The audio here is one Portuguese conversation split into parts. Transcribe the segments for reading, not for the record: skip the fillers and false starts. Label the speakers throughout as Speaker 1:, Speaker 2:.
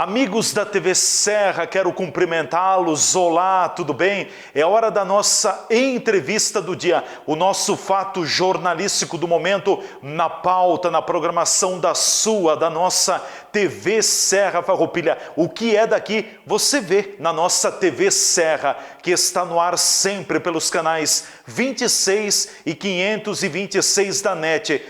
Speaker 1: Amigos da TV Serra, quero cumprimentá-los. Olá, tudo bem? É hora da nossa entrevista do dia, o nosso fato jornalístico do momento na pauta, na programação da nossa TV Serra Farroupilha. O que é daqui, você vê na nossa TV Serra, que está no ar sempre pelos canais 26 e 526 da NET.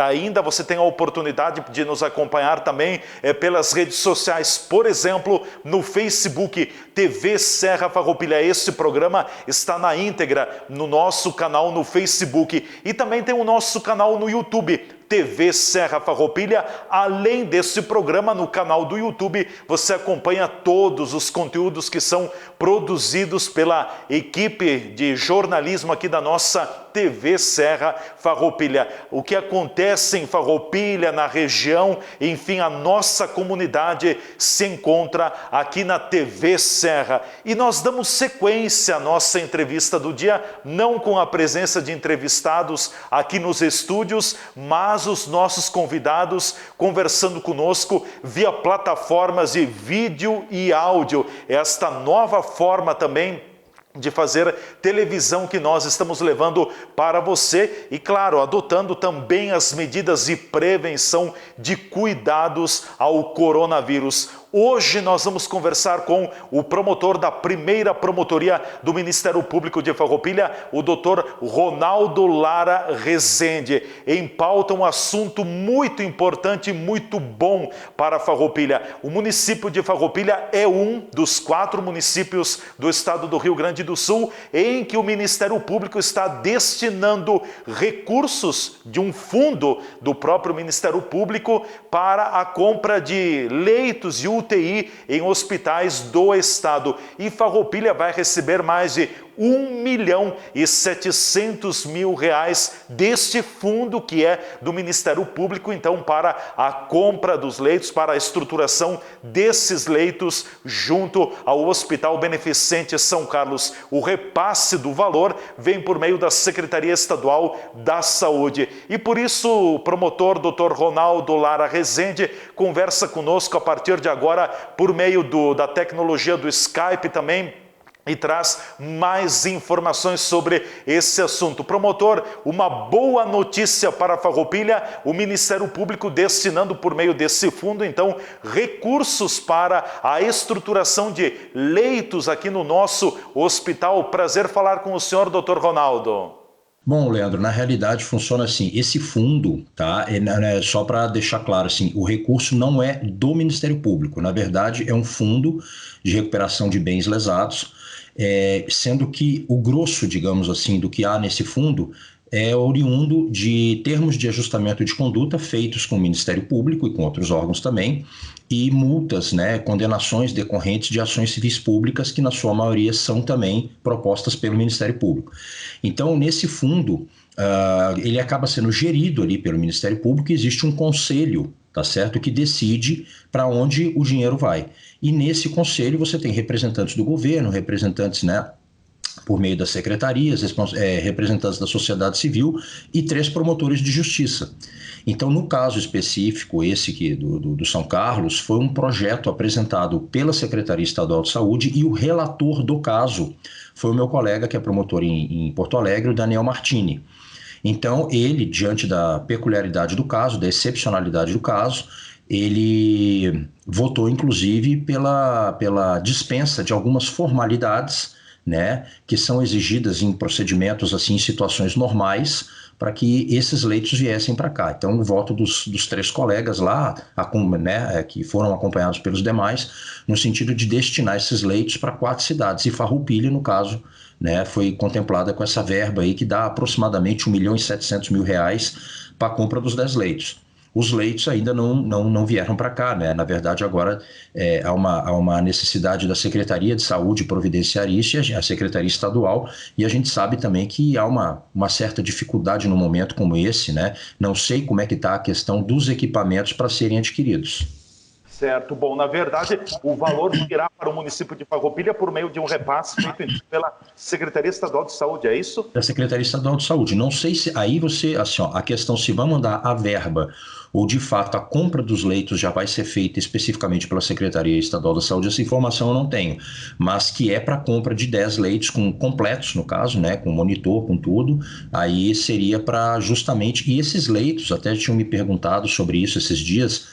Speaker 1: Ainda você tem a oportunidade de nos acompanhar também pelas redes sociais, por exemplo, no Facebook TV Serra Farroupilha. Este programa está na íntegra no nosso canal no Facebook e também tem o nosso canal no YouTube, TV Serra Farroupilha. Além desse programa, no canal do YouTube, você acompanha todos os conteúdos que são produzidos pela equipe de jornalismo aqui da nossa TV Serra Farroupilha. O que acontece em Farroupilha, na região, enfim, a nossa comunidade se encontra aqui na TV Serra. E nós damos sequência à nossa entrevista do dia, não com a presença de entrevistados aqui nos estúdios, mas os nossos convidados conversando conosco via plataformas de vídeo e áudio. Esta nova forma também de fazer televisão que nós estamos levando para você e, claro, adotando também as medidas de prevenção de cuidados ao coronavírus. Hoje nós vamos conversar com o promotor da primeira promotoria do Ministério Público de Farroupilha, o Dr. Ronaldo Lara Rezende. Em pauta um assunto muito importante e muito bom para Farroupilha. O município de Farroupilha é um dos 4 municípios do estado do Rio Grande do Sul em que o Ministério Público está destinando recursos de um fundo do próprio Ministério Público para a compra de leitos de UTI em hospitais do estado. E Farroupilha vai receber mais de R$1.700.000 deste fundo que é do Ministério Público, então, para a compra dos leitos, para a estruturação desses leitos junto ao Hospital Beneficente São Carlos. O repasse do valor vem por meio da Secretaria Estadual da Saúde. E por isso o promotor Dr. Ronaldo Lara Rezende conversa conosco a partir de agora por meio da tecnologia do Skype também, e traz mais informações sobre esse assunto. Promotor, uma boa notícia para Farroupilha, o Ministério Público destinando por meio desse fundo, então, recursos para a estruturação de leitos aqui no nosso hospital. Prazer falar com o senhor, doutor Ronaldo.
Speaker 2: Bom, Leandro, na realidade funciona assim, esse fundo, tá, só para deixar claro assim, o recurso não é do Ministério Público, na verdade é um fundo de recuperação de bens lesados, sendo que o grosso, digamos assim, do que há nesse fundo é oriundo de termos de ajustamento de conduta feitos com o Ministério Público e com outros órgãos também, e multas, condenações decorrentes de ações civis públicas que na sua maioria são também propostas pelo Ministério Público. Então, nesse fundo, ele acaba sendo gerido ali pelo Ministério Público e existe um conselho, tá certo, que decide para onde o dinheiro vai. E nesse conselho você tem representantes do governo, representantes, por meio das secretarias, representantes da sociedade civil e 3 promotores de justiça. Então, no caso específico, esse aqui do São Carlos, foi um projeto apresentado pela Secretaria Estadual de Saúde e o relator do caso foi o meu colega, que é promotor em Porto Alegre, o Daniel Martini. Então, ele, diante da peculiaridade do caso, da excepcionalidade do caso, ele votou, inclusive, pela dispensa de algumas formalidades, que são exigidas em procedimentos, assim, em situações normais, para que esses leitos viessem para cá. Então, o voto dos 3 colegas lá, que foram acompanhados pelos demais, no sentido de destinar esses leitos para 4 cidades. E Farroupilha, no caso, foi contemplada com essa verba aí, que dá aproximadamente R$1.700.000 para a compra dos 10 leitos. Os leitos ainda não vieram para cá, Na verdade, agora há uma necessidade da Secretaria de Saúde providenciar isso, a Secretaria Estadual, e a gente sabe também que há uma certa dificuldade no momento como esse, Não sei como é que está a questão dos equipamentos para serem adquiridos.
Speaker 1: Certo. Bom, na verdade, o valor virá para o município de Farroupilha por meio de um repasse feito pela Secretaria Estadual de Saúde, é isso?
Speaker 2: Da Secretaria Estadual de Saúde. Não sei se aí você, assim, a questão se vai mandar a verba ou de fato a compra dos leitos já vai ser feita especificamente pela Secretaria Estadual da Saúde, essa informação eu não tenho, mas que é para compra de 10 leitos completos, no caso, né, com monitor, com tudo, aí seria para justamente, e esses leitos, até tinham me perguntado sobre isso esses dias,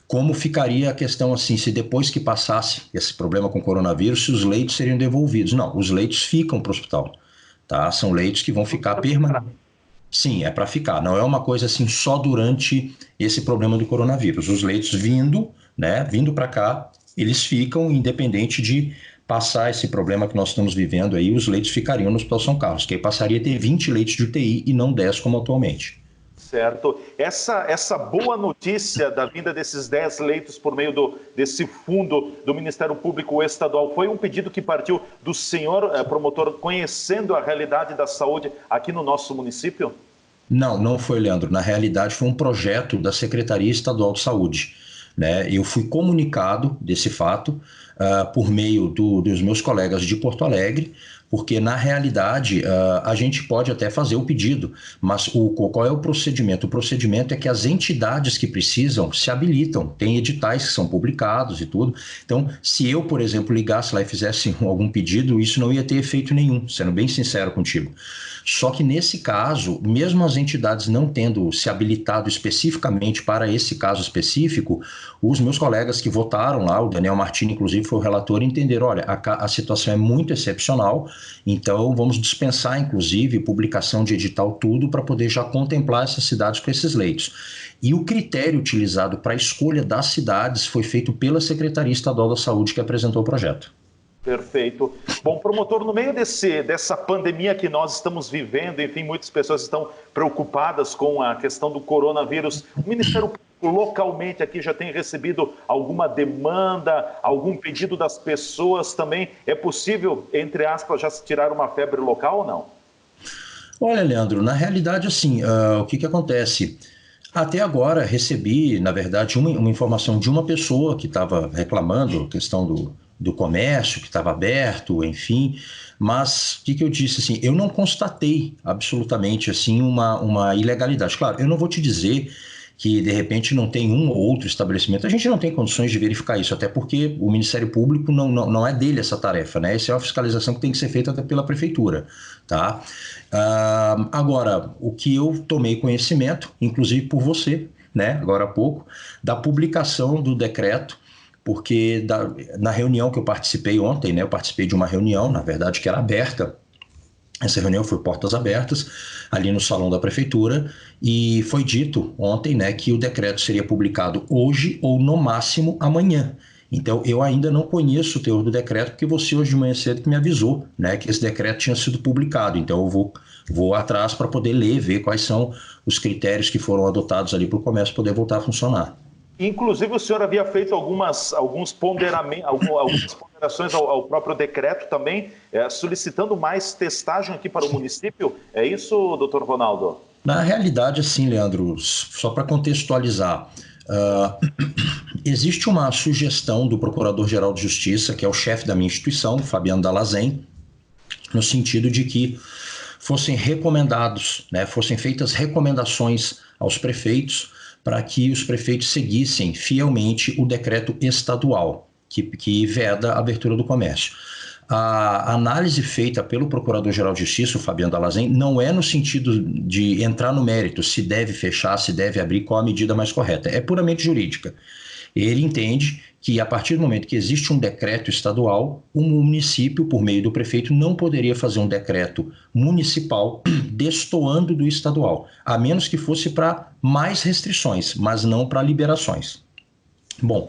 Speaker 2: como ficaria a questão assim, se depois que passasse esse problema com o coronavírus, se os leitos seriam devolvidos. Não, os leitos ficam para o hospital, tá? São leitos que vão ficar permanentes. Sim, é para ficar. Não é uma coisa assim só durante esse problema do coronavírus. Os leitos vindo, né, vindo para cá, eles ficam independente de passar esse problema que nós estamos vivendo aí, os leitos ficariam no Hospital São Carlos, que aí passaria a ter 20 leitos de UTI e não 10 como atualmente.
Speaker 1: Certo. Essa boa notícia da vinda desses 10 leitos por meio desse fundo do Ministério Público Estadual foi um pedido que partiu do senhor promotor, conhecendo a realidade da saúde aqui no nosso município?
Speaker 2: Não, não foi, Leandro. Na realidade, foi um projeto da Secretaria Estadual de Saúde, né? Eu fui comunicado desse fato por meio dos meus colegas de Porto Alegre, porque na realidade a gente pode até fazer o pedido, mas qual é o procedimento? O procedimento é que as entidades que precisam se habilitam, tem editais que são publicados e tudo. Então, se eu, por exemplo, ligasse lá e fizesse algum pedido, isso não ia ter efeito nenhum, sendo bem sincero contigo. Só que nesse caso, mesmo as entidades não tendo se habilitado especificamente para esse caso específico, os meus colegas que votaram lá, o Daniel Martini, inclusive, foi o relator, entenderam, olha, a situação é muito excepcional, então vamos dispensar, inclusive, publicação de edital, tudo, para poder já contemplar essas cidades com esses leitos. E o critério utilizado para a escolha das cidades foi feito pela Secretaria Estadual da Saúde, que apresentou o projeto.
Speaker 1: Perfeito. Bom, promotor, no meio dessa pandemia que nós estamos vivendo, enfim, muitas pessoas estão preocupadas com a questão do coronavírus. O Ministério Público localmente aqui já tem recebido alguma demanda, algum pedido das pessoas também? É possível, entre aspas, já se tirar uma febre local ou não?
Speaker 2: Olha, Leandro, na realidade, assim, o que acontece? Até agora recebi, na verdade, uma informação de uma pessoa que estava reclamando, a questão do comércio que estava aberto, enfim, mas o que eu disse, assim, eu não constatei absolutamente, assim, uma ilegalidade. Claro, eu não vou te dizer que, de repente, não tem um ou outro estabelecimento, a gente não tem condições de verificar isso, até porque o Ministério Público não é dele essa tarefa, né? Essa é uma fiscalização que tem que ser feita até pela Prefeitura, tá? Agora, o que eu tomei conhecimento, inclusive por você, né, agora há pouco, da publicação do decreto, porque na reunião que eu participei ontem, né, eu participei de uma reunião, na verdade, que era aberta. Essa reunião foi portas abertas, ali no salão da prefeitura, e foi dito ontem, né, que o decreto seria publicado hoje ou, no máximo, amanhã. Então, eu ainda não conheço o teor do decreto, porque você hoje de manhã cedo que me avisou, né, que esse decreto tinha sido publicado. Então, eu vou atrás para poder ler, ver quais são os critérios que foram adotados ali para o comércio poder voltar a funcionar.
Speaker 1: Inclusive, o senhor havia feito algumas ponderações ao próprio decreto também, solicitando mais testagem aqui para o município. É isso, doutor Ronaldo?
Speaker 2: Na realidade, assim, Leandro, só para contextualizar, existe uma sugestão do Procurador-Geral de Justiça, que é o chefe da minha instituição, Fabiano Dallazem, no sentido de que fossem recomendados, né, fossem feitas recomendações aos prefeitos para que os prefeitos seguissem fielmente o decreto estadual que veda a abertura do comércio. A análise feita pelo Procurador-Geral de Justiça, o Fabiano Dallazem, não é no sentido de entrar no mérito se deve fechar, se deve abrir, qual a medida mais correta. É puramente jurídica. Ele entende que, a partir do momento que existe um decreto estadual, o município, por meio do prefeito, não poderia fazer um decreto municipal destoando do estadual, a menos que fosse para mais restrições, mas não para liberações. Bom,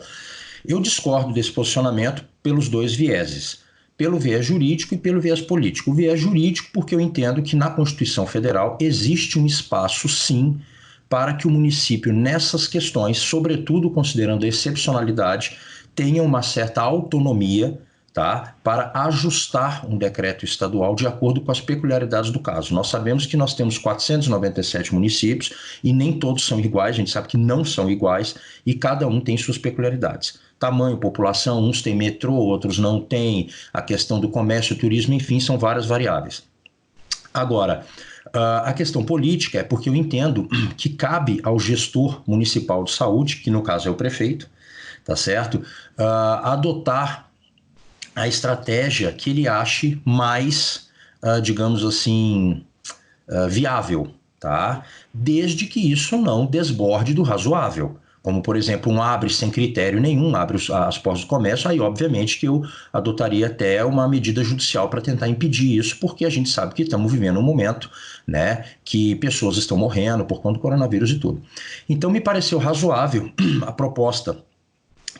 Speaker 2: eu discordo desse posicionamento pelos dois vieses, pelo viés jurídico e pelo viés político. O viés jurídico, porque eu entendo que na Constituição Federal existe um espaço, sim, para que o município, nessas questões, sobretudo considerando a excepcionalidade, tenha uma certa autonomia, tá, para ajustar um decreto estadual de acordo com as peculiaridades do caso. Nós sabemos que nós temos 497 municípios e nem todos são iguais, a gente sabe que não são iguais e cada um tem suas peculiaridades. Tamanho, população, uns têm metrô, outros não têm, a questão do comércio, turismo, enfim, são várias variáveis. Agora, A questão política é porque eu entendo que cabe ao gestor municipal de saúde, que no caso é o prefeito, tá certo? Adotar a estratégia que ele ache mais, digamos assim, viável, tá? Desde que isso não desborde do razoável. Como, por exemplo, um abre sem critério nenhum, abre as portas do comércio, aí obviamente que eu adotaria até uma medida judicial para tentar impedir isso, porque a gente sabe que estamos vivendo um momento, né, que pessoas estão morrendo por conta do coronavírus e tudo. Então me pareceu razoável a proposta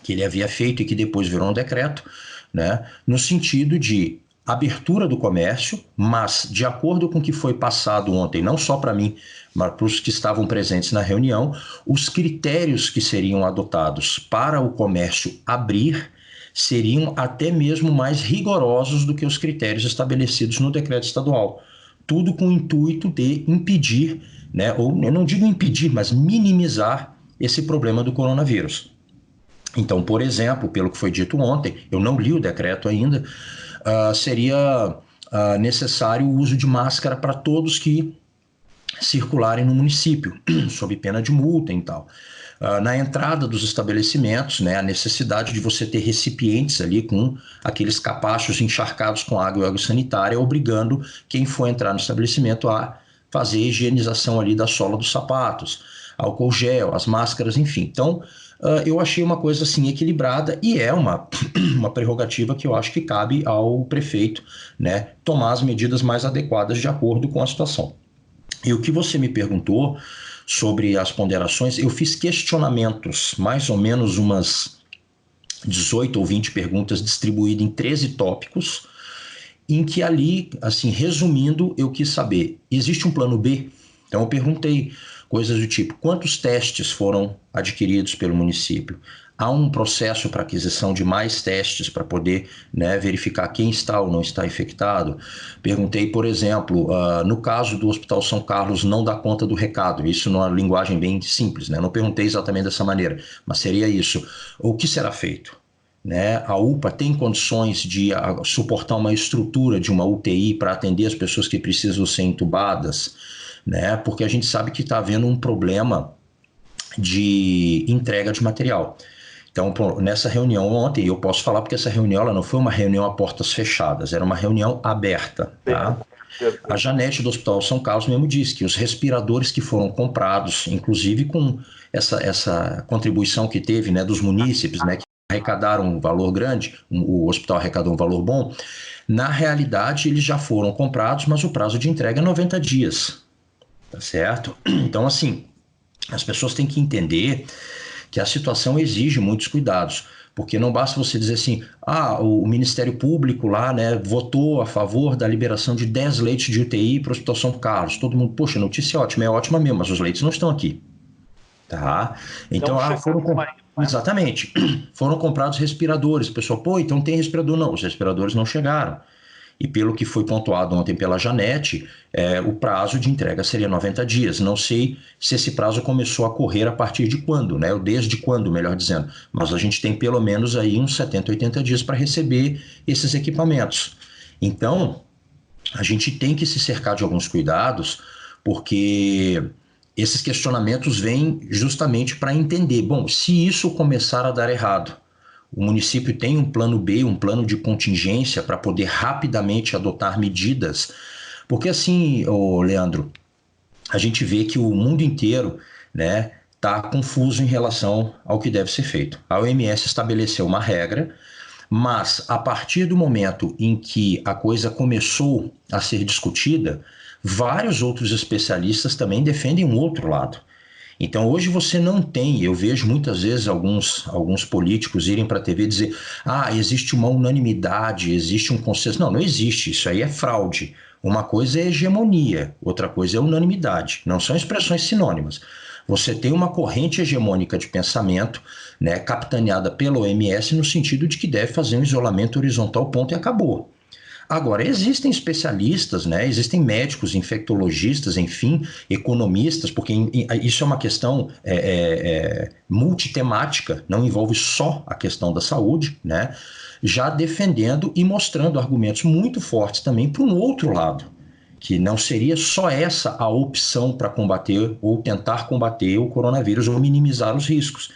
Speaker 2: que ele havia feito e que depois virou um decreto, né, no sentido de abertura do comércio, mas de acordo com o que foi passado ontem, não só para mim, mas para os que estavam presentes na reunião, os critérios que seriam adotados para o comércio abrir seriam até mesmo mais rigorosos do que os critérios estabelecidos no decreto estadual. Tudo com o intuito de impedir, né, ou eu não digo impedir, mas minimizar esse problema do coronavírus. Então, por exemplo, pelo que foi dito ontem, eu não li o decreto ainda, seria necessário o uso de máscara para todos que circularem no município, sob pena de multa e tal. Na entrada dos estabelecimentos, né, a necessidade de você ter recipientes ali com aqueles capachos encharcados com água e água sanitária, obrigando quem for entrar no estabelecimento a fazer a higienização ali da sola dos sapatos, álcool gel, as máscaras, enfim. Então, eu achei uma coisa assim equilibrada e é uma prerrogativa que eu acho que cabe ao prefeito, né, tomar as medidas mais adequadas de acordo com a situação. E o que você me perguntou sobre as ponderações, eu fiz questionamentos, mais ou menos umas 18 ou 20 perguntas distribuídas em 13 tópicos, em que ali, assim, resumindo, eu quis saber, existe um plano B? Então eu perguntei coisas do tipo, quantos testes foram adquiridos pelo município? Há um processo para aquisição de mais testes para poder, né, verificar quem está ou não está infectado? Perguntei, por exemplo, no caso do Hospital São Carlos não dá conta do recado, isso numa linguagem bem simples, né? Não perguntei exatamente dessa maneira, mas seria isso. O que será feito? Né? A UPA tem condições de suportar uma estrutura de uma UTI para atender as pessoas que precisam ser entubadas, né? Porque a gente sabe que está havendo um problema de entrega de material. Então, nessa reunião ontem, eu posso falar porque essa reunião ela não foi uma reunião a portas fechadas, era uma reunião aberta. Tá? A Janete do Hospital São Carlos mesmo disse que os respiradores que foram comprados, inclusive com essa contribuição que teve, né, dos munícipes, né, que arrecadaram um valor grande, o hospital arrecadou um valor bom, na realidade eles já foram comprados, mas o prazo de entrega é 90 dias. Tá certo? Então, assim, as pessoas têm que entender que a situação exige muitos cuidados, porque não basta você dizer assim, o Ministério Público lá, né, votou a favor da liberação de 10 leitos de UTI para o Hospital São Carlos. Todo mundo, poxa, notícia ótima, é ótima mesmo, mas os leitos não estão aqui. Tá? Então, exatamente, foram comprados respiradores. O pessoal, então tem respirador? Não, os respiradores não chegaram. E pelo que foi pontuado ontem pela Janete, o prazo de entrega seria 90 dias. Não sei se esse prazo começou a correr a partir de quando, né? Ou desde quando, melhor dizendo. Mas a gente tem pelo menos aí uns 70, 80 dias para receber esses equipamentos. Então, a gente tem que se cercar de alguns cuidados, porque esses questionamentos vêm justamente para entender, bom, se isso começar a dar errado, o município tem um plano B, um plano de contingência para poder rapidamente adotar medidas, porque assim, Leandro, a gente vê que o mundo inteiro, né, está confuso em relação ao que deve ser feito. A OMS estabeleceu uma regra, mas a partir do momento em que a coisa começou a ser discutida, vários outros especialistas também defendem um outro lado. Então hoje você não tem, eu vejo muitas vezes alguns políticos irem para a TV dizer, existe uma unanimidade, existe um consenso. Não existe, isso aí é fraude. Uma coisa é hegemonia, outra coisa é unanimidade, não são expressões sinônimas. Você tem uma corrente hegemônica de pensamento, né, capitaneada pela OMS no sentido de que deve fazer um isolamento horizontal, ponto e acabou. Agora, existem especialistas, né? Existem médicos, infectologistas, enfim, economistas, porque isso é uma questão multitemática, não envolve só a questão da saúde, né? Já defendendo e mostrando argumentos muito fortes também para um outro lado, que não seria só essa a opção para combater ou tentar combater o coronavírus ou minimizar os riscos.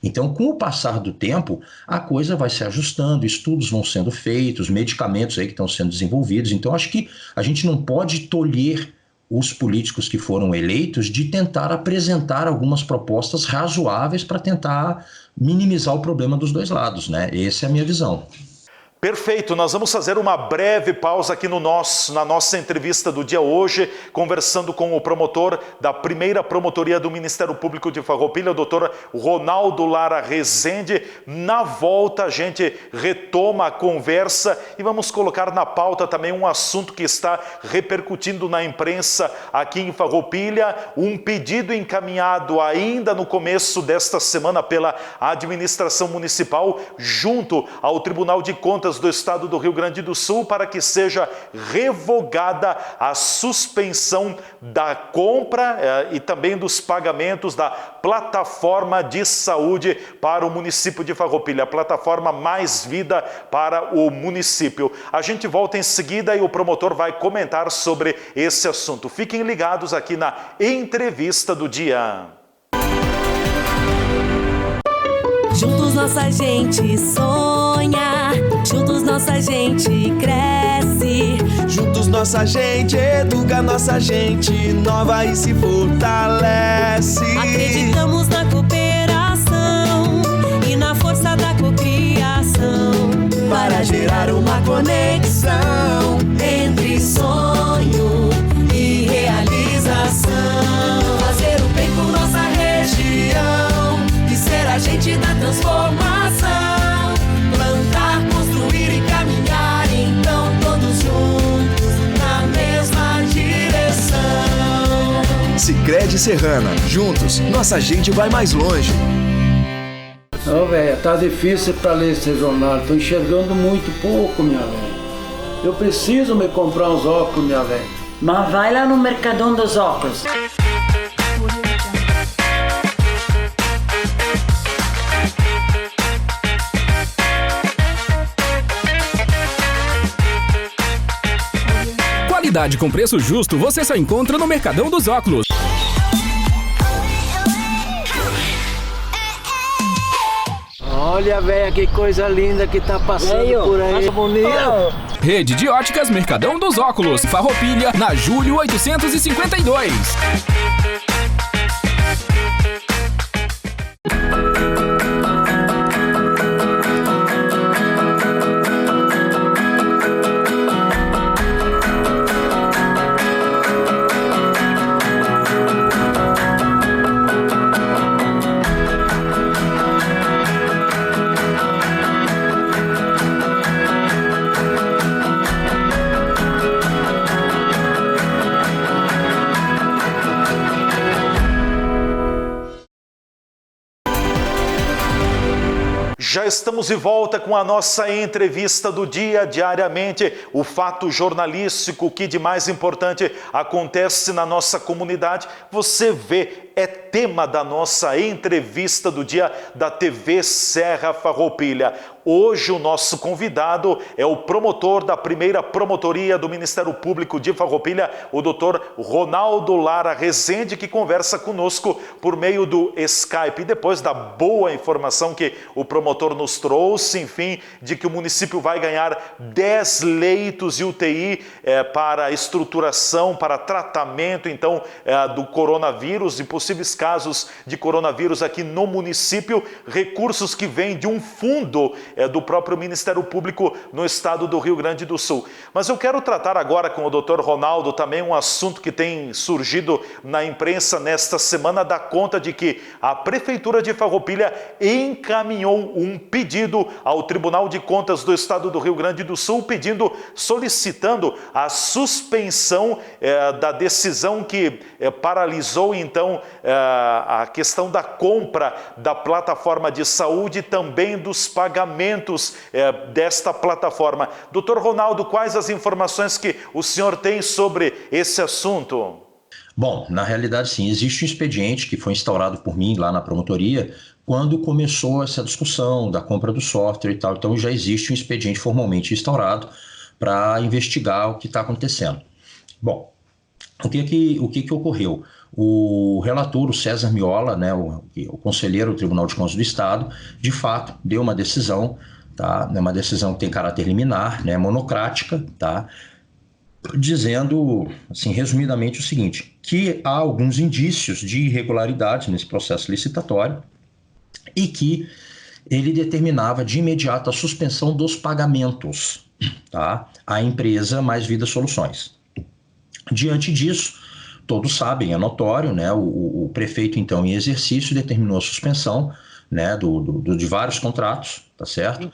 Speaker 2: Então, com o passar do tempo, a coisa vai se ajustando, estudos vão sendo feitos, medicamentos aí que estão sendo desenvolvidos. Então, acho que a gente não pode tolher os políticos que foram eleitos de tentar apresentar algumas propostas razoáveis para tentar minimizar o problema dos dois lados, né? Essa é a minha visão.
Speaker 1: Perfeito, nós vamos fazer uma breve pausa aqui na nossa entrevista do dia hoje, conversando com o promotor da primeira promotoria do Ministério Público de Farroupilha, o doutor Ronaldo Lara Rezende. Na volta a gente retoma a conversa e vamos colocar na pauta também um assunto que está repercutindo na imprensa aqui em Farroupilha, um pedido encaminhado ainda no começo desta semana pela administração municipal junto ao Tribunal de Contas do Estado do Rio Grande do Sul para que seja revogada a suspensão da compra e também dos pagamentos da plataforma de saúde para o município de Farroupilha, a plataforma Mais Vida para o município. A gente volta em seguida e o promotor vai comentar sobre esse assunto. Fiquem ligados aqui na entrevista do dia.
Speaker 3: Juntos nossa gente sonha, juntos nossa gente cresce.
Speaker 4: Juntos nossa gente educa, nossa gente inova e se fortalece.
Speaker 3: Acreditamos na cooperação e na força da cocriação
Speaker 4: para gerar uma conexão
Speaker 3: entre sonho e realização.
Speaker 4: Fazer o bem por nossa região e ser agente da transformação. Plantar, construir e caminhar, então todos juntos na mesma direção. Sicredi Serrana, juntos nossa gente vai mais longe.
Speaker 5: Não, velho, tá difícil pra ler esse jornal, tô enxergando muito pouco, minha velha. Eu preciso me comprar uns óculos, minha velha.
Speaker 6: Mas vai lá no Mercadão dos Óculos.
Speaker 7: Qualidade com preço justo você só encontra no Mercadão dos Óculos.
Speaker 5: Olha, velho, que coisa linda que tá passando por aí. Bonita.
Speaker 7: Rede de óticas Mercadão dos Óculos, Farroupilha, na Júlio 852.
Speaker 1: Já estamos de volta com a nossa entrevista do dia, diariamente, o fato jornalístico que de mais importante acontece na nossa comunidade. Você vê, é tema da nossa entrevista do dia da TV Serra Farroupilha. Hoje o nosso convidado é o promotor da primeira promotoria do Ministério Público de Farroupilha, o doutor Ronaldo Lara Rezende, que conversa conosco por meio do Skype. E depois da boa informação que o promotor nos trouxe, enfim, de que o município vai ganhar 10 leitos de UTI para estruturação, para tratamento, então, do coronavírus, de possíveis casos de coronavírus aqui no município, recursos que vêm de um fundo do próprio Ministério Público no estado do Rio Grande do Sul. Mas eu quero tratar agora com o doutor Ronaldo também um assunto que tem surgido na imprensa nesta semana, dá conta de que a Prefeitura de Farroupilha encaminhou um pedido ao Tribunal de Contas do estado do Rio Grande do Sul, solicitando a suspensão da decisão que paralisou então a questão da compra da plataforma de saúde e também dos pagamentos desta plataforma. Doutor Ronaldo, quais as informações que o senhor tem sobre esse assunto?
Speaker 2: Bom, na realidade sim, existe um expediente que foi instaurado por mim lá na promotoria quando começou essa discussão da compra do software e tal. Então já existe um expediente formalmente instaurado para investigar o que está acontecendo. Bom, O que ocorreu? O relator, o César Miola, né, o conselheiro do Tribunal de Contas do Estado, de fato, deu uma decisão, tá? Uma decisão que tem caráter liminar, né, monocrática, tá? Dizendo, assim, resumidamente o seguinte, que há alguns indícios de irregularidade nesse processo licitatório e que ele determinava de imediato a suspensão dos pagamentos, tá? À empresa Mais Vida Soluções. Diante disso, todos sabem, é notório, né? O prefeito, então, em exercício, determinou a suspensão, né, de vários contratos, tá certo?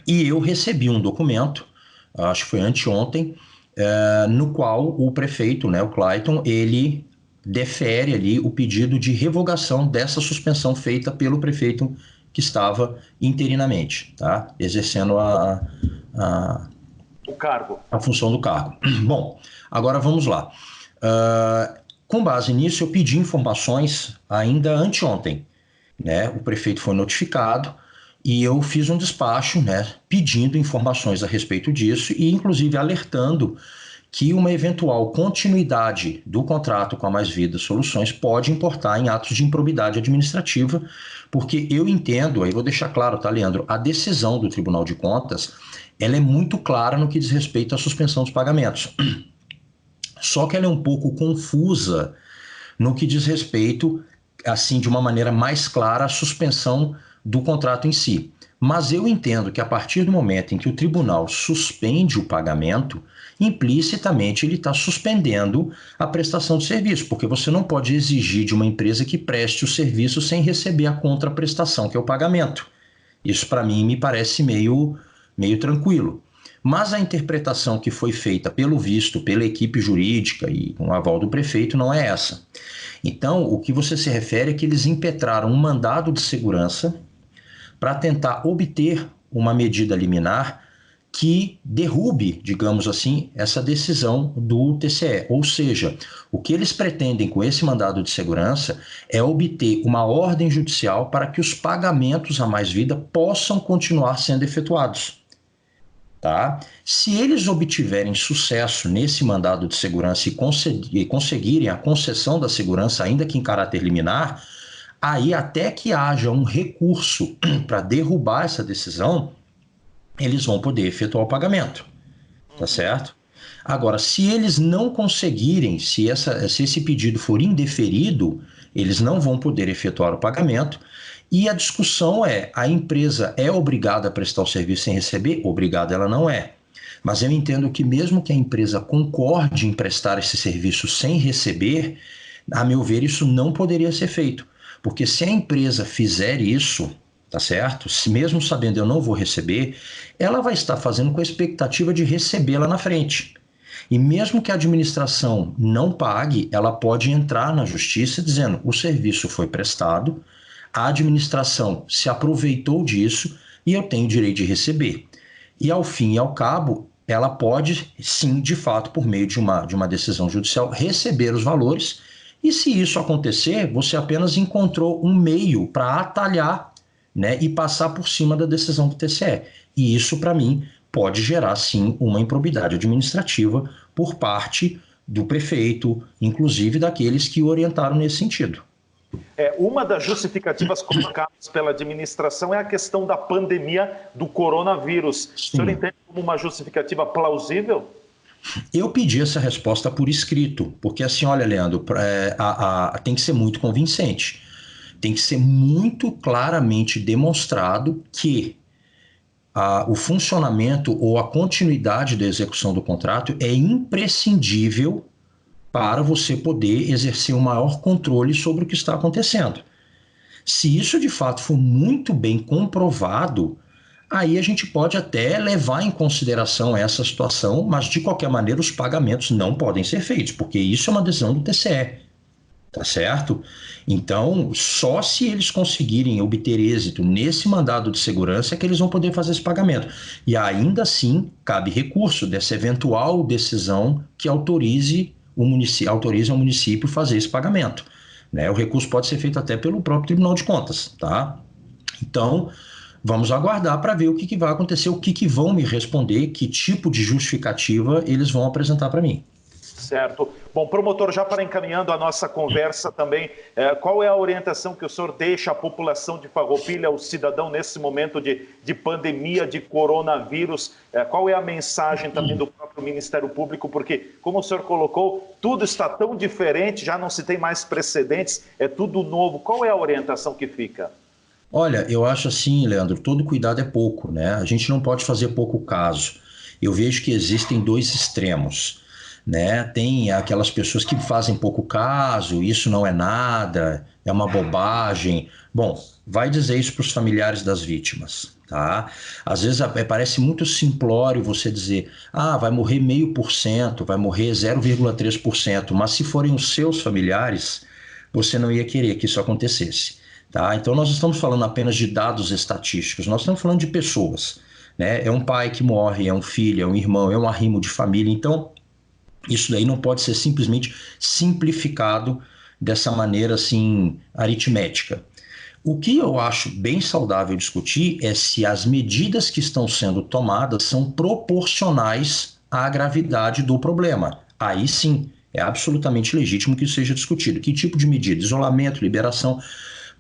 Speaker 2: E eu recebi um documento, acho que foi anteontem, no qual o prefeito, né, o Clayton, ele defere ali o pedido de revogação dessa suspensão feita pelo prefeito que estava interinamente, tá? Exercendo
Speaker 1: o cargo.
Speaker 2: A função do cargo. Bom, agora vamos lá. Com base nisso, eu pedi informações ainda anteontem, né? O prefeito foi notificado e eu fiz um despacho, né, pedindo informações a respeito disso e, inclusive, alertando que uma eventual continuidade do contrato com a Mais Vida Soluções pode importar em atos de improbidade administrativa, porque eu entendo, aí vou deixar claro, tá, Leandro, a decisão do Tribunal de Contas, ela é muito clara no que diz respeito à suspensão dos pagamentos. Só que ela é um pouco confusa no que diz respeito, assim, de uma maneira mais clara, à suspensão do contrato em si. Mas eu entendo que a partir do momento em que o tribunal suspende o pagamento, implicitamente ele está suspendendo a prestação de serviço, porque você não pode exigir de uma empresa que preste o serviço sem receber a contraprestação, que é o pagamento. Isso, para mim, me parece meio tranquilo. Mas a interpretação que foi feita, pelo visto, pela equipe jurídica e com o aval do prefeito, não é essa. Então, o que você se refere é que eles impetraram um mandado de segurança para tentar obter uma medida liminar que derrube, digamos assim, essa decisão do TCE. Ou seja, o que eles pretendem com esse mandado de segurança é obter uma ordem judicial para que os pagamentos à Mais Vida possam continuar sendo efetuados. Tá? Se eles obtiverem sucesso nesse mandado de segurança e conseguirem a concessão da segurança, ainda que em caráter liminar, aí até que haja um recurso para derrubar essa decisão, eles vão poder efetuar o pagamento, tá certo? Agora, se eles não conseguirem, se esse pedido for indeferido, eles não vão poder efetuar o pagamento. E a discussão é, a empresa é obrigada a prestar o serviço sem receber? Obrigada ela não é. Mas eu entendo que mesmo que a empresa concorde em prestar esse serviço sem receber, a meu ver, isso não poderia ser feito. Porque se a empresa fizer isso, tá certo? Se mesmo sabendo eu não vou receber, ela vai estar fazendo com a expectativa de receber lá na frente. E mesmo que a administração não pague, ela pode entrar na justiça dizendo o serviço foi prestado, a administração se aproveitou disso e eu tenho direito de receber. E ao fim e ao cabo, ela pode sim, de fato, por meio de uma decisão judicial, receber os valores. E se isso acontecer, você apenas encontrou um meio para atalhar, né, e passar por cima da decisão do TCE. E isso, para mim, pode gerar, sim, uma improbidade administrativa por parte do prefeito, inclusive daqueles que o orientaram nesse sentido.
Speaker 1: Uma das justificativas colocadas pela administração é a questão da pandemia do coronavírus. Sim. O senhor entende como uma justificativa plausível?
Speaker 2: Eu pedi essa resposta por escrito, porque assim, olha, Leandro, tem que ser muito convincente. Tem que ser muito claramente demonstrado que o funcionamento ou a continuidade da execução do contrato é imprescindível para você poder exercer um maior controle sobre o que está acontecendo. Se isso de fato for muito bem comprovado, aí a gente pode até levar em consideração essa situação, mas de qualquer maneira os pagamentos não podem ser feitos, porque isso é uma decisão do TCE, tá certo? Então, só se eles conseguirem obter êxito nesse mandado de segurança é que eles vão poder fazer esse pagamento. E ainda assim, cabe recurso dessa eventual decisão que autorize ao município fazer esse pagamento, né? O recurso pode ser feito até pelo próprio Tribunal de Contas, tá? Então, vamos aguardar para ver o que vai acontecer, o que vão me responder, que tipo de justificativa eles vão apresentar para mim.
Speaker 1: Certo. Bom, promotor, já para encaminhando a nossa conversa também, qual é a orientação que o senhor deixa à população de Farroupilha, ao cidadão nesse momento de pandemia de coronavírus? Qual é a mensagem também do próprio Ministério Público? Porque, como o senhor colocou, tudo está tão diferente, já não se tem mais precedentes, é tudo novo. Qual é a orientação que fica?
Speaker 2: Olha, eu acho assim, Leandro, todo cuidado é pouco, né? A gente não pode fazer pouco caso. Eu vejo que existem dois extremos, né? Tem aquelas pessoas que fazem pouco caso, isso não é nada, é uma bobagem. Bom, vai dizer isso para os familiares das vítimas, tá? Às vezes parece muito simplório você dizer, vai morrer 0,5%, vai morrer 0,3%, mas se forem os seus familiares, você não ia querer que isso acontecesse. Tá? Então nós estamos falando apenas de dados estatísticos, nós estamos falando de pessoas, né? É um pai que morre, é um filho, é um irmão, é um arrimo de família, então isso daí não pode ser simplesmente simplificado dessa maneira assim aritmética. O que eu acho bem saudável discutir é se as medidas que estão sendo tomadas são proporcionais à gravidade do problema. Aí sim, é absolutamente legítimo que isso seja discutido. Que tipo de medida? Isolamento, liberação.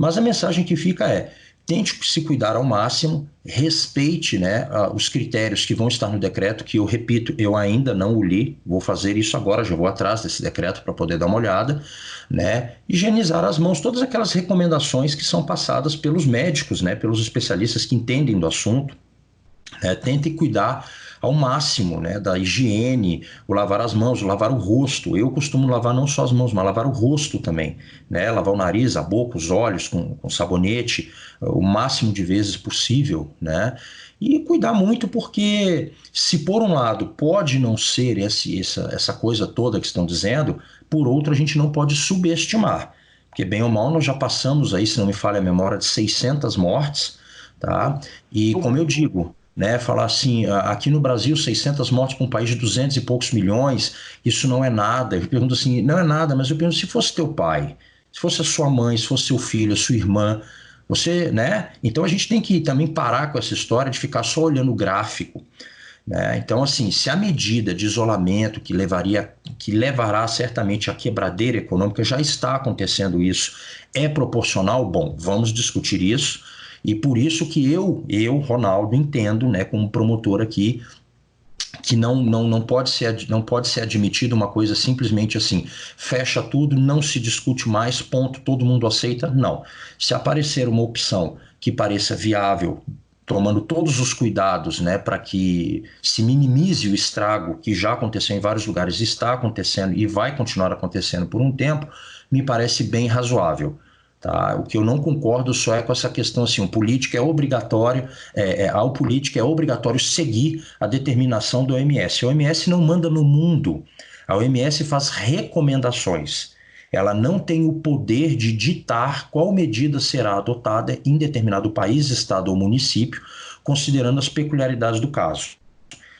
Speaker 2: Mas a mensagem que fica é, tente se cuidar ao máximo, respeite, né, os critérios que vão estar no decreto, que eu repito, eu ainda não o li, vou fazer isso agora, já vou atrás desse decreto para poder dar uma olhada, né, higienizar as mãos, todas aquelas recomendações que são passadas pelos médicos, né, pelos especialistas que entendem do assunto, né, tente cuidar ao máximo, né, da higiene, o lavar as mãos, o lavar o rosto. Eu costumo lavar não só as mãos, mas lavar o rosto também, né, lavar o nariz, a boca, os olhos com sabonete, o máximo de vezes possível, né, e cuidar muito porque se por um lado pode não ser essa coisa toda que estão dizendo, por outro a gente não pode subestimar, porque bem ou mal nós já passamos aí, se não me falha a memória, de 600 mortes, tá, e como eu digo, né, falar assim, aqui no Brasil 600 mortes para um país de 200 e poucos milhões, isso não é nada. Eu pergunto assim, não é nada, mas eu pergunto, se fosse teu pai, se fosse a sua mãe, se fosse seu filho, a sua irmã, você, né? Então a gente tem que também parar com essa história de ficar só olhando o gráfico, né? Então assim, se a medida de isolamento que levará certamente à quebradeira econômica, já está acontecendo isso, é proporcional, bom, vamos discutir isso. E por isso que eu, Ronaldo, entendo, né, como promotor aqui, que não pode ser admitido uma coisa simplesmente assim, fecha tudo, não se discute mais, ponto, todo mundo aceita, não. Se aparecer uma opção que pareça viável, tomando todos os cuidados, né, para que se minimize o estrago que já aconteceu em vários lugares, está acontecendo e vai continuar acontecendo por um tempo, me parece bem razoável. Tá? O que eu não concordo só é com essa questão assim, ao político é obrigatório seguir a determinação da OMS. A OMS não manda no mundo, a OMS faz recomendações. Ela não tem o poder de ditar qual medida será adotada em determinado país, estado ou município, considerando as peculiaridades do caso.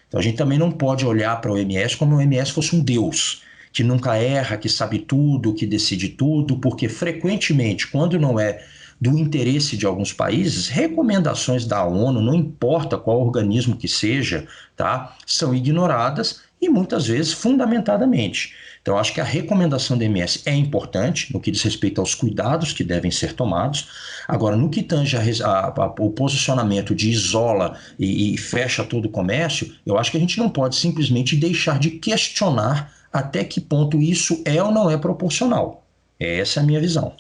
Speaker 2: Então a gente também não pode olhar para a OMS como a OMS fosse um deus, que nunca erra, que sabe tudo, que decide tudo, porque frequentemente, quando não é do interesse de alguns países, recomendações da ONU, não importa qual organismo que seja, tá, são ignoradas e muitas vezes fundamentadamente. Então, acho que a recomendação da OMS é importante no que diz respeito aos cuidados que devem ser tomados. Agora, no que tange o posicionamento de isola e fecha todo o comércio, eu acho que a gente não pode simplesmente deixar de questionar até que ponto isso é ou não é proporcional. Essa é a minha visão.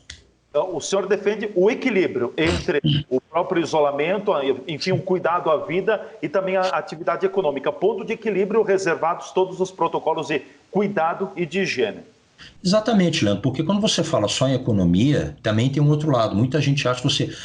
Speaker 1: Então, o senhor defende o equilíbrio entre o próprio isolamento, enfim, um cuidado à vida e também a atividade econômica. Ponto de equilíbrio reservados todos os protocolos de cuidado e de higiene.
Speaker 2: Exatamente, Leandro, porque quando você fala só em economia, também tem um outro lado. Muita gente acha que você,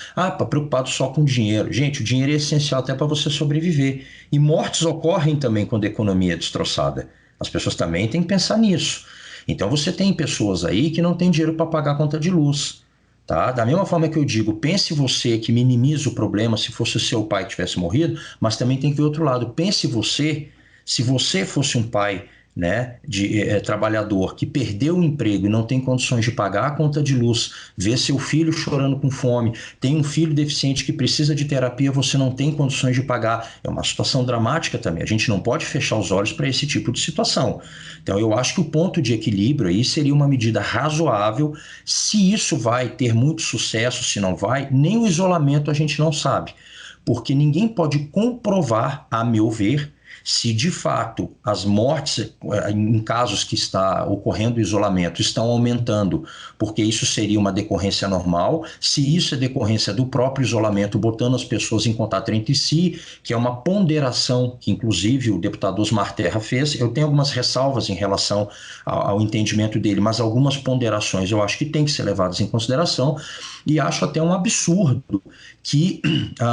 Speaker 2: preocupado só com dinheiro. Gente, o dinheiro é essencial até para você sobreviver. E mortes ocorrem também quando a economia é destroçada. As pessoas também têm que pensar nisso. Então você tem pessoas aí que não têm dinheiro para pagar a conta de luz. Tá? Da mesma forma que eu digo, pense você que minimiza o problema se fosse o seu pai que tivesse morrido, mas também tem que ver o outro lado. Pense você, se você fosse um pai né, de trabalhador que perdeu o emprego e não tem condições de pagar a conta de luz, vê seu filho chorando com fome, tem um filho deficiente que precisa de terapia, você não tem condições de pagar, é uma situação dramática também. A gente não pode fechar os olhos para esse tipo de situação. Então eu acho que o ponto de equilíbrio aí seria uma medida razoável. Se isso vai ter muito sucesso, se não vai, nem o isolamento a gente não sabe, porque ninguém pode comprovar, a meu ver, se de fato as mortes em casos que está ocorrendo isolamento estão aumentando, porque isso seria uma decorrência normal, se isso é decorrência do próprio isolamento, botando as pessoas em contato entre si, que é uma ponderação que inclusive o deputado Osmar Terra fez. Eu tenho algumas ressalvas em relação ao entendimento dele, mas algumas ponderações eu acho que tem que ser levadas em consideração, e acho até um absurdo que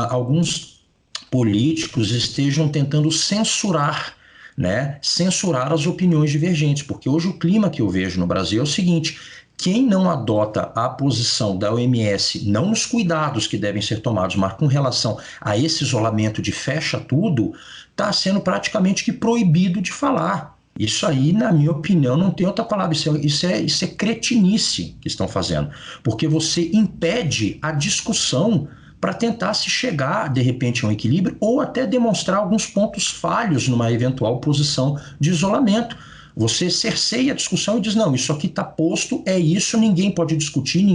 Speaker 2: alguns políticos estejam tentando censurar, né? Censurar as opiniões divergentes, porque hoje o clima que eu vejo no Brasil é o seguinte: quem não adota a posição da OMS, não nos cuidados que devem ser tomados, mas com relação a esse isolamento de fecha tudo, está sendo praticamente que proibido de falar. Isso aí, na minha opinião, não tem outra palavra, isso é cretinice que estão fazendo, porque você impede a discussão para tentar se chegar, de repente, a um equilíbrio ou até demonstrar alguns pontos falhos numa eventual posição de isolamento. Você cerceia a discussão e diz, não, isso aqui está posto, é isso, ninguém pode discutir,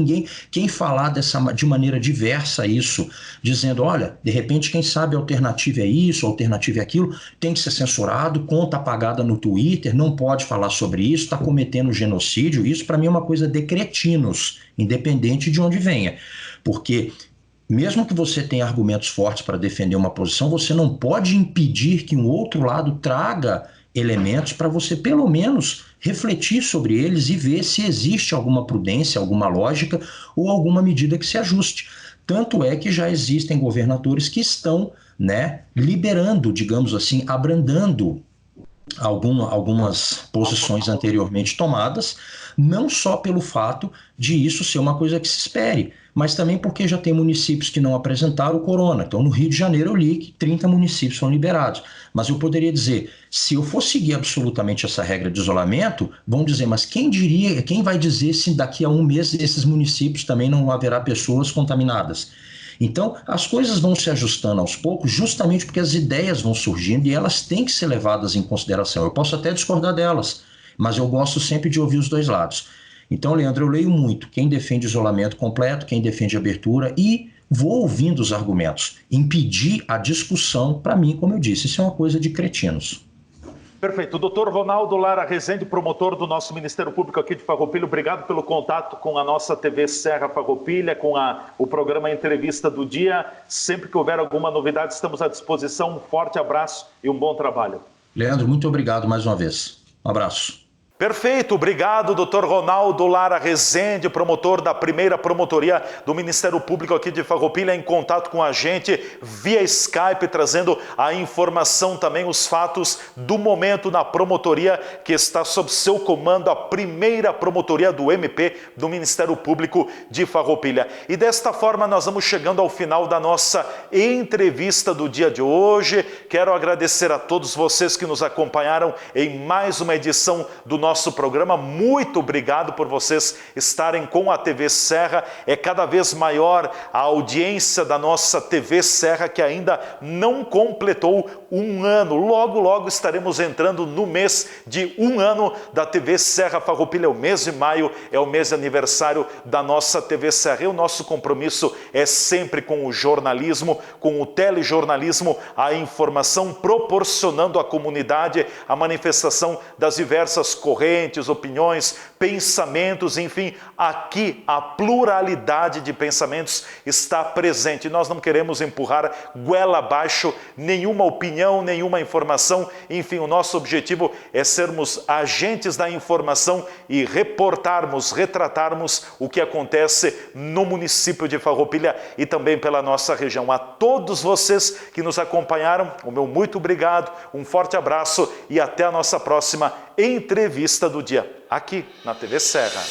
Speaker 2: quem falar de maneira diversa isso, dizendo, olha, de repente, quem sabe a alternativa é isso, a alternativa é aquilo, tem que ser censurado, conta apagada no Twitter, não pode falar sobre isso, está cometendo genocídio. Isso para mim é uma coisa de cretinos, independente de onde venha, porque mesmo que você tenha argumentos fortes para defender uma posição, você não pode impedir que um outro lado traga elementos para você, pelo menos, refletir sobre eles e ver se existe alguma prudência, alguma lógica ou alguma medida que se ajuste. Tanto é que já existem governadores que estão, né, liberando, digamos assim, abrandando algumas posições anteriormente tomadas, não só pelo fato de isso ser uma coisa que se espere, mas também porque já tem municípios que não apresentaram o corona. Então, no Rio de Janeiro, eu li que 30 municípios são liberados. Mas eu poderia dizer, se eu for seguir absolutamente essa regra de isolamento, vão dizer, mas quem vai dizer se daqui a um mês esses municípios também não haverá pessoas contaminadas? Então, as coisas vão se ajustando aos poucos, justamente porque as ideias vão surgindo e elas têm que ser levadas em consideração. Eu posso até discordar delas, mas eu gosto sempre de ouvir os dois lados. Então, Leandro, eu leio muito quem defende isolamento completo, quem defende abertura, e vou ouvindo os argumentos. Impedir a discussão, para mim, como eu disse, isso é uma coisa de cretinos.
Speaker 1: Perfeito. Doutor Ronaldo Lara Rezende, promotor do nosso Ministério Público aqui de Farroupilha, obrigado pelo contato com a nossa TV Serra Farroupilha, com o programa Entrevista do Dia. Sempre que houver alguma novidade, estamos à disposição. Um forte abraço e um bom trabalho.
Speaker 2: Leandro, muito obrigado mais uma vez. Um abraço.
Speaker 1: Perfeito, obrigado, doutor Ronaldo Lara Rezende, promotor da primeira promotoria do Ministério Público aqui de Farroupilha, em contato com a gente via Skype, trazendo a informação também, os fatos do momento na promotoria que está sob seu comando, a primeira promotoria do MP do Ministério Público de Farroupilha. E desta forma nós vamos chegando ao final da nossa entrevista do dia de hoje. Quero agradecer a todos vocês que nos acompanharam em mais uma edição do nosso programa. Muito obrigado por vocês estarem com a TV Serra. É cada vez maior a audiência da nossa TV Serra, que ainda não completou um ano. Logo, logo estaremos entrando no mês de um ano da TV Serra Farroupilha. O mês de maio é o mês de aniversário da nossa TV Serra. E o nosso compromisso é sempre com o jornalismo, com o telejornalismo, a informação, proporcionando à comunidade a manifestação das diversas correntes, opiniões, pensamentos, enfim, aqui a pluralidade de pensamentos está presente. Nós não queremos empurrar goela abaixo nenhuma opinião, nenhuma informação, enfim, o nosso objetivo é sermos agentes da informação e reportarmos, retratarmos o que acontece no município de Farroupilha e também pela nossa região. A todos vocês que nos acompanharam, o meu muito obrigado, um forte abraço e até a nossa próxima entrevista do dia, aqui na TV Serra.